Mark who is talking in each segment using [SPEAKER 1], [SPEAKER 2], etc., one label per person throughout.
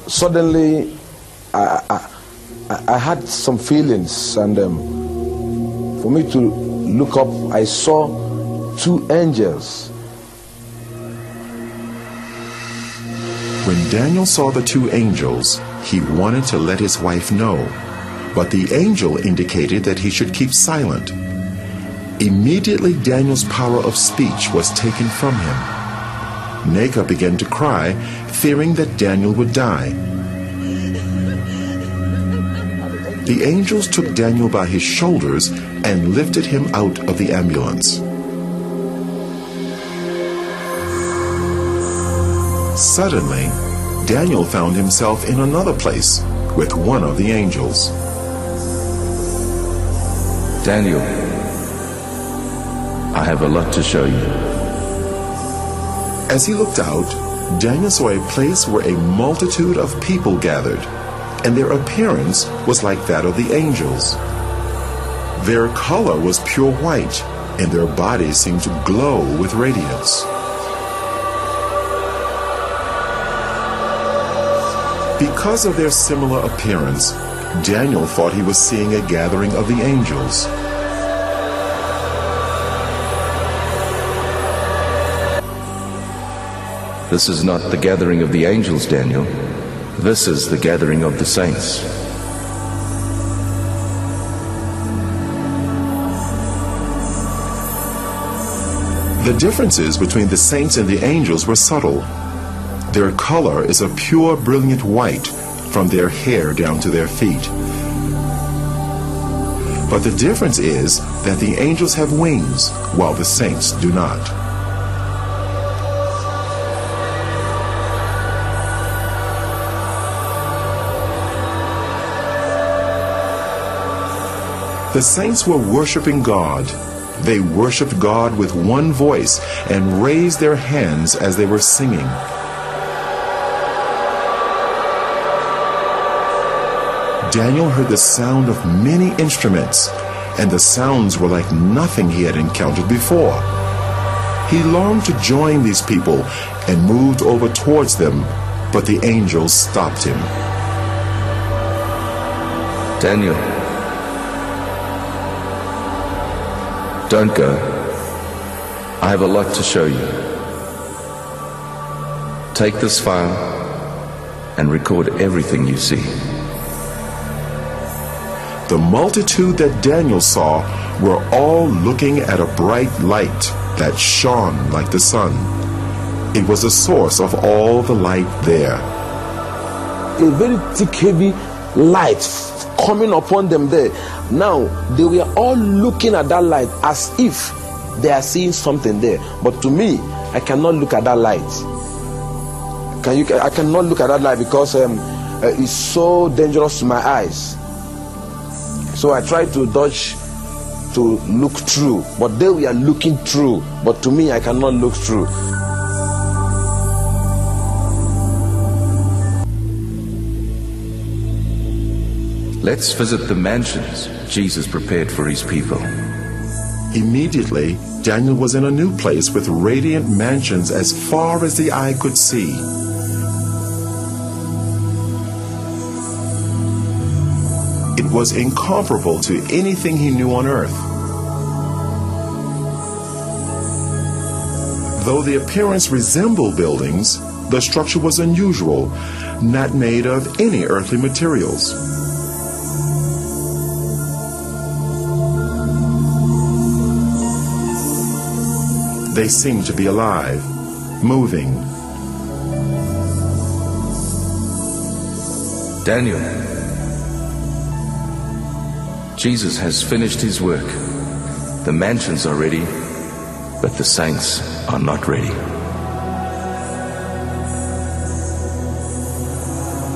[SPEAKER 1] Suddenly, I had some feelings, and for me to look up, I saw two angels.
[SPEAKER 2] When Daniel saw the two angels, he wanted to let his wife know, but the angel indicated that he should keep silent. Immediately, Daniel's power of speech was taken from him. Neka began to cry, fearing that Daniel would die. The angels took Daniel by his shoulders and lifted him out of the ambulance. Suddenly, Daniel found himself in another place with one of the angels.
[SPEAKER 3] Daniel, I have a lot to show you.
[SPEAKER 2] As he looked out, Daniel saw a place where a multitude of people gathered, and their appearance was like that of the angels. Their color was pure white, and their bodies seemed to glow with radiance. Because of their similar appearance, Daniel thought he was seeing a gathering of the angels.
[SPEAKER 3] This is not the gathering of the angels, Daniel. This is the gathering of the saints.
[SPEAKER 2] The differences between the saints and the angels were subtle. Their color is a pure, brilliant white from their hair down to their feet. But the difference is that the angels have wings, while the saints do not. The saints were worshiping God. They worshiped God with one voice and raised their hands as they were singing. Daniel heard the sound of many instruments, and the sounds were like nothing he had encountered before. He longed to join these people and moved over towards them, but the angels stopped him.
[SPEAKER 3] Daniel, don't go. I have a lot to show you. Take this file and record everything you see.
[SPEAKER 2] The multitude that Daniel saw were all looking at a bright light that shone like the sun. It was the source of all the light there.
[SPEAKER 1] A very thick, heavy light coming upon them there. Now, they were all looking at that light as if they are seeing something there. But to me, I cannot look at that light. I cannot look at that light because it's so dangerous to my eyes. So I try to dodge to look through. But they were looking through. But to me, I cannot look through.
[SPEAKER 3] Let's visit the mansions Jesus prepared for his people.
[SPEAKER 2] Immediately, Daniel was in a new place with radiant mansions as far as the eye could see. It was incomparable to anything he knew on earth. Though the appearance resembled buildings, the structure was unusual, not made of any earthly materials. They seemed to be alive, moving.
[SPEAKER 3] Daniel, Jesus has finished his work. The mansions are ready, but the saints are not ready.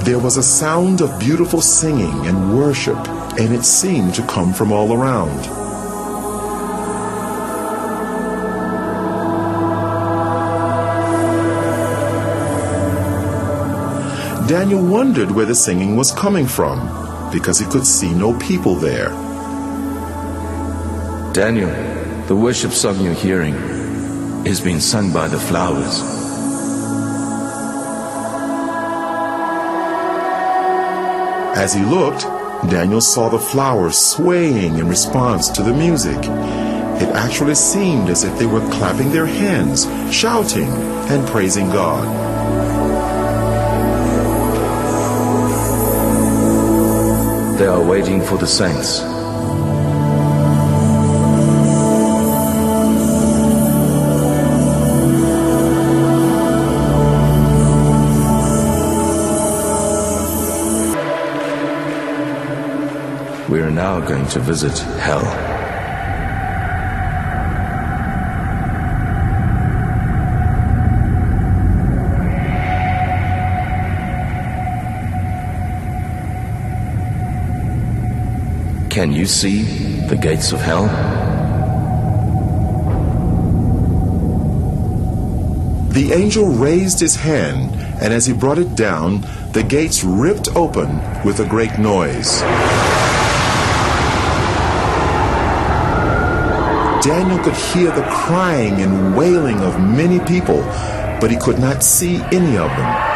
[SPEAKER 2] There was a sound of beautiful singing and worship, and it seemed to come from all around. Daniel wondered where the singing was coming from. because he could see no people there.
[SPEAKER 3] Daniel, the worship song you're hearing is being sung by the flowers.
[SPEAKER 2] As he looked, Daniel saw the flowers swaying in response to the music. It actually seemed as if they were clapping their hands, shouting, and praising God.
[SPEAKER 3] They are waiting for the saints. We are now going to visit hell. Can you see the gates of hell?
[SPEAKER 2] The angel raised his hand, and as he brought it down, the gates ripped open with a great noise. Daniel could hear the crying and wailing of many people, but he could not see any of them.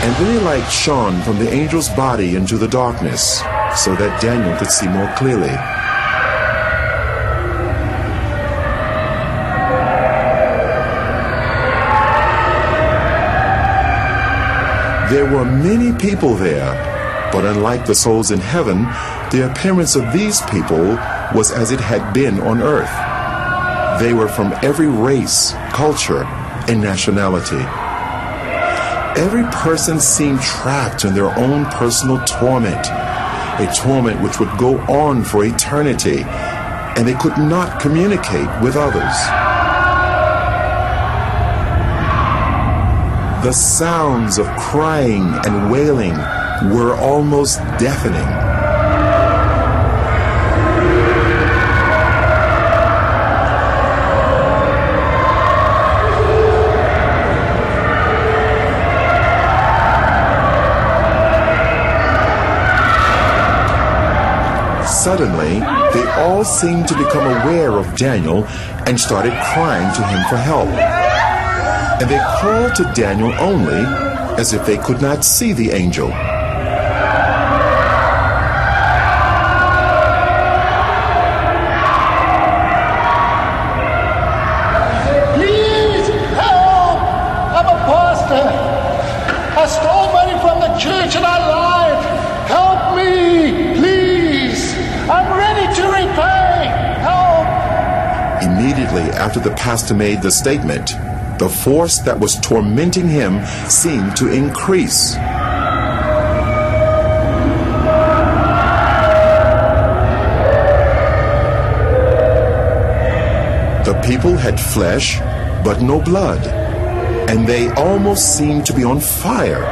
[SPEAKER 2] And then a light shone from the angel's body into the darkness, so that Daniel could see more clearly. There were many people there, but unlike the souls in heaven, the appearance of these people was as it had been on earth. They were from every race, culture, and nationality. Every person seemed trapped in their own personal torment, a torment which would go on for eternity, and they could not communicate with others. The sounds of crying and wailing were almost deafening. Suddenly, they all seemed to become aware of Daniel and started crying to him for help. And they called to Daniel only as if they could not see the angel.
[SPEAKER 4] Please help! I'm a pastor. I stole money from the church and I lied. Help me, please. I'm ready to repay. Help!
[SPEAKER 2] Immediately after the pastor made the statement, the force that was tormenting him seemed to increase. The people had flesh, but no blood, and they almost seemed to be on fire,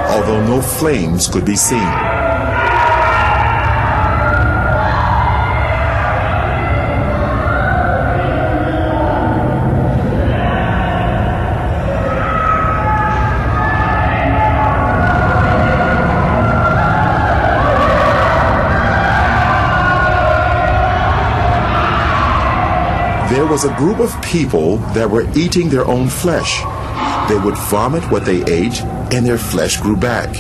[SPEAKER 2] although no flames could be seen. There was a group of people that were eating their own flesh. They would vomit what they ate, and their flesh grew back.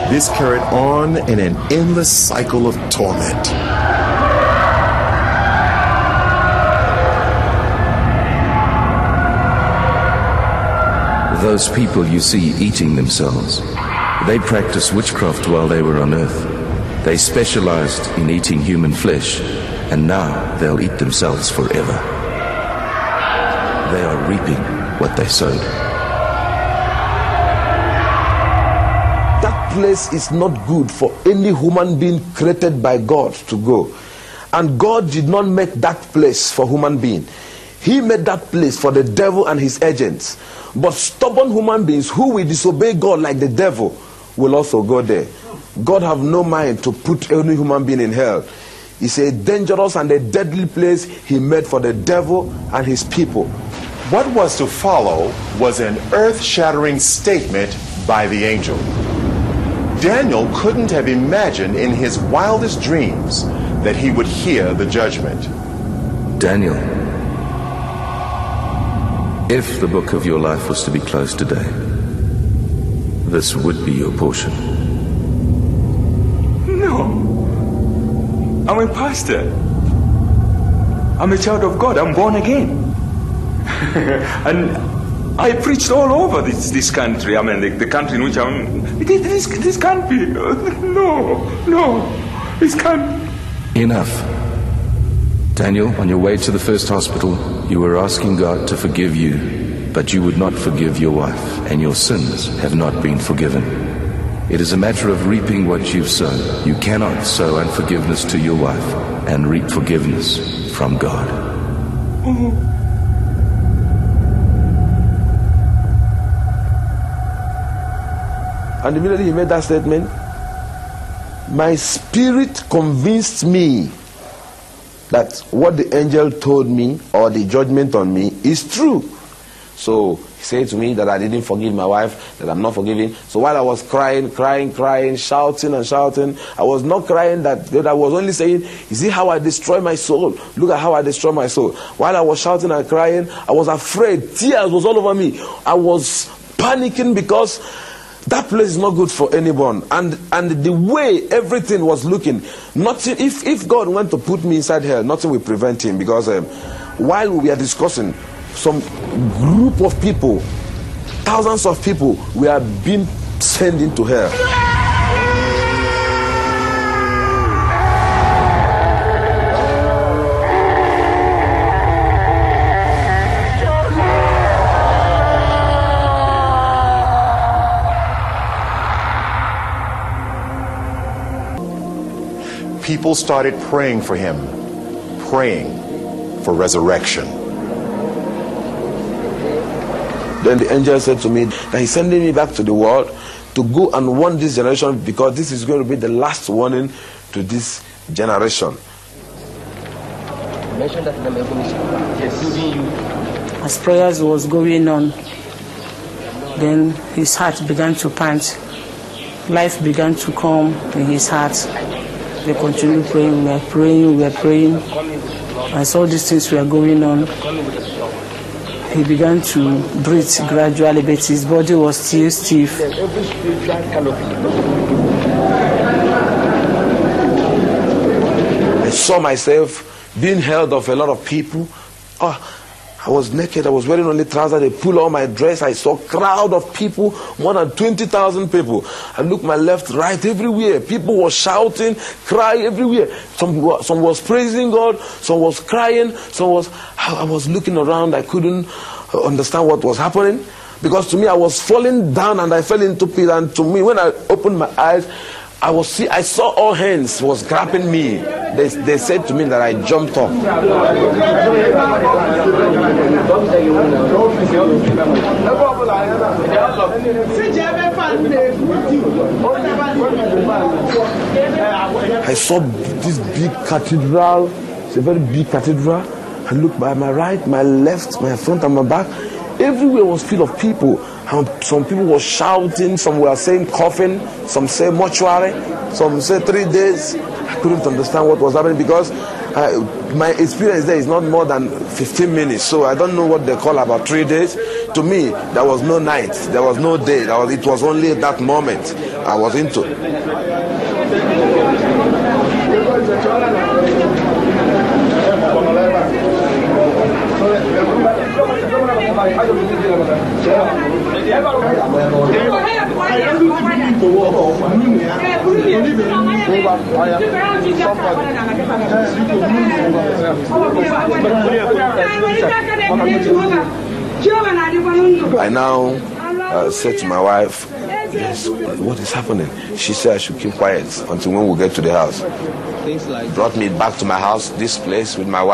[SPEAKER 2] This carried on in an endless cycle of torment.
[SPEAKER 3] Those people you see eating themselves, they practiced witchcraft while they were on earth. They specialized in eating human flesh, and now they'll eat themselves forever. They are reaping what they sowed.
[SPEAKER 1] That place is not good for any human being created by God to go. And God did not make that place for human being. He made that place for the devil and his agents. But stubborn human beings who will disobey God like the devil will also go there. God have no mind to put any human being in hell. It's a dangerous and a deadly place he made for the devil and his people.
[SPEAKER 2] What was to follow was an earth-shattering statement by the angel. Daniel couldn't have imagined in his wildest dreams that he would hear the judgment.
[SPEAKER 3] Daniel, if the book of your life was to be closed today, this would be your portion.
[SPEAKER 5] No. I'm a pastor. I'm a child of God. I'm born again. And I preached all over this country. I mean, the country in which I'm... This can't be... No. This can't...
[SPEAKER 3] Enough. Daniel, on your way to the first hospital, you were asking God to forgive you, but you would not forgive your wife, and your sins have not been forgiven. It is a matter of reaping what you've sown. You cannot sow unforgiveness to your wife and reap forgiveness from God.
[SPEAKER 1] And immediately he made that statement, my spirit convinced me that what the angel told me, or the judgment on me, is true. So he said to me that I didn't forgive my wife, that I'm not forgiving. So while I was crying, shouting, I was not crying that I was only saying, you see how I destroy my soul? Look at how I destroy my soul. While I was shouting and crying, I was afraid. Tears was all over me. I was panicking because that place is not good for anyone. And the way everything was looking, nothing. If God went to put me inside hell, nothing will prevent him. Because while we are discussing, some group of people, thousands of people, we are being sent into hell.
[SPEAKER 2] People started praying for him, praying for resurrection.
[SPEAKER 1] Then the angel said to me that he's sending me back to the world to go and warn this generation, because this is going to be the last warning to this generation.
[SPEAKER 6] As prayers was going on, then his heart began to pant. Life began to come in his heart. We continued praying, we were praying. As all these things were going on, he began to breathe gradually, but his body was still stiff.
[SPEAKER 1] I saw myself being held of a lot of people. I was naked, I was wearing only trousers, they pulled all my dress. I saw a crowd of people, more than 20,000 people. I looked my left, right, everywhere. People were shouting, crying everywhere. Some was praising God, some was crying, I was looking around, I couldn't understand what was happening. Because to me, I was falling down and I fell into pit. And to me, when I opened my eyes, I saw all hands was grabbing me. They said to me that I jumped up. I saw this big cathedral. It's a very big cathedral. I looked by my right, my left, my front and my back. Everywhere was full of people. Some people were shouting, some were saying coffin, some say mortuary, some say 3 days. I couldn't understand what was happening because my experience there is not more than 15 minutes. So I don't know what they call about 3 days. To me, there was no night, there was no day. It was only that moment I was into. I now said to my wife, yes, what is happening? She said I should keep quiet until when we get to the house. Brought me back to my house, this place with my wife.